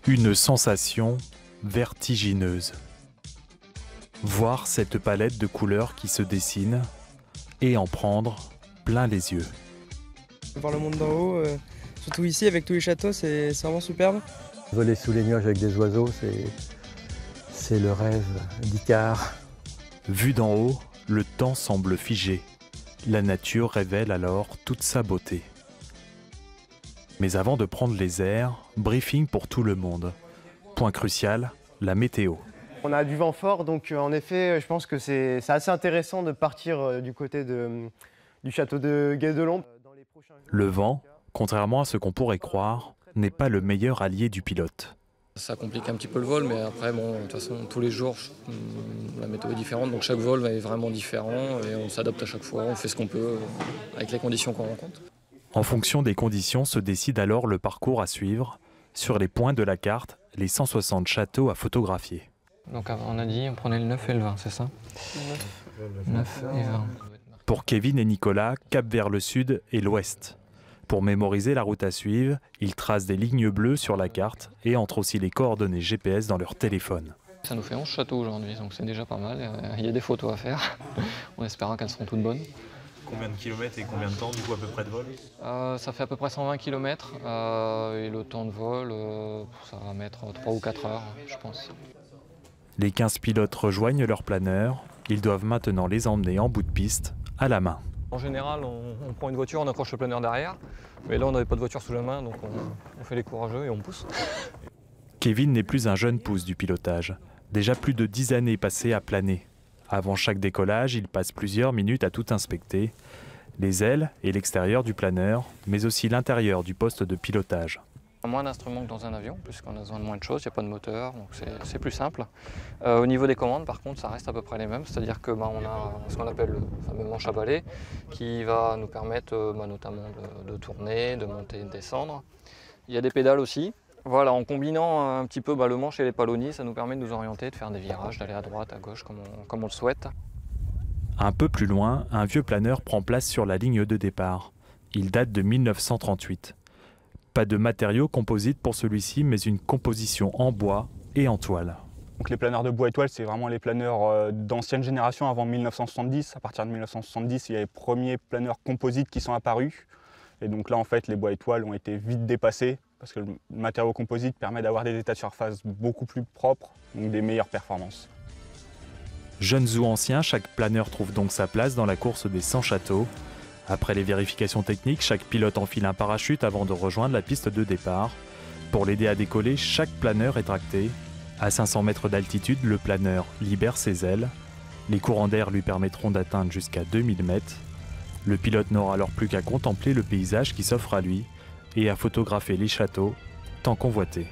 Une sensation vertigineuse. Voir cette palette de couleurs qui se dessine et en prendre plein les yeux. Voir le monde d'en haut, surtout ici avec tous les châteaux, c'est vraiment superbe. Voler sous les nuages avec des oiseaux, c'est le rêve d'Icare. Vu d'en haut, le temps semble figé. La nature révèle alors toute sa beauté. Mais avant de prendre les airs, briefing pour tout le monde. Point crucial, la météo. On a du vent fort, donc en effet, je pense que c'est assez intéressant de partir du côté du château de Guédelon. Le vent, contrairement à ce qu'on pourrait croire, n'est pas le meilleur allié du pilote. Ça complique un petit peu le vol, mais après, bon, de toute façon, tous les jours, la météo est différente, donc chaque vol est vraiment différent et on s'adapte à chaque fois, on fait ce qu'on peut avec les conditions qu'on rencontre. En fonction des conditions se décide alors le parcours à suivre. Sur les points de la carte, les 160 châteaux à photographier. Donc on a dit on prenait le 9 et le 20, c'est ça ? 9 et 20. Pour Kevin et Nicolas, cap vers le sud et l'ouest. Pour mémoriser la route à suivre, ils tracent des lignes bleues sur la carte et entrent aussi les coordonnées GPS dans leur téléphone. Ça nous fait 11 châteaux aujourd'hui, donc c'est déjà pas mal. Il y a des photos à faire, en espérant qu'elles seront toutes bonnes. Combien de kilomètres et combien de temps du coup à peu près de vol? Ça fait à peu près 120 km et le temps de vol, ça va mettre 3 ou 4 heures, je pense. Les 15 pilotes rejoignent leur planeur. Ils doivent maintenant les emmener en bout de piste, à la main. En général, on prend une voiture, on accroche le planeur derrière. Mais là, on n'avait pas de voiture sous la main, donc on fait les courageux et on pousse. Kevin n'est plus un jeune pouce du pilotage. Déjà plus de 10 années passées à planer. Avant chaque décollage, il passe plusieurs minutes à tout inspecter. Les ailes et l'extérieur du planeur, mais aussi l'intérieur du poste de pilotage. Moins d'instruments que dans un avion, puisqu'on a besoin de moins de choses, il n'y a pas de moteur, donc c'est plus simple. Au niveau des commandes, par contre, ça reste à peu près les mêmes, c'est-à-dire que on a ce qu'on appelle le fameux manche à balai, qui va nous permettre notamment de tourner, de monter et de descendre. Il y a des pédales aussi. Voilà, en combinant un petit peu le manche et les palonniers, ça nous permet de nous orienter, de faire des virages, d'aller à droite, à gauche, comme on le souhaite. Un peu plus loin, un vieux planeur prend place sur la ligne de départ. Il date de 1938. Pas de matériaux composites pour celui-ci, mais une composition en bois et en toile. Donc les planeurs de bois et toile, c'est vraiment les planeurs d'ancienne génération avant 1970. À partir de 1970, il y a les premiers planeurs composites qui sont apparus. Et donc là, en fait, les bois et toiles ont été vite dépassés parce que le matériau composite permet d'avoir des états de surface beaucoup plus propres, donc des meilleures performances. Jeunes ou anciens, chaque planeur trouve donc sa place dans la course des 100 châteaux. Après les vérifications techniques, chaque pilote enfile un parachute avant de rejoindre la piste de départ. Pour l'aider à décoller, chaque planeur est tracté. À 500 mètres d'altitude, le planeur libère ses ailes. Les courants d'air lui permettront d'atteindre jusqu'à 2000 mètres. Le pilote n'aura alors plus qu'à contempler le paysage qui s'offre à lui et à photographier les châteaux tant convoités.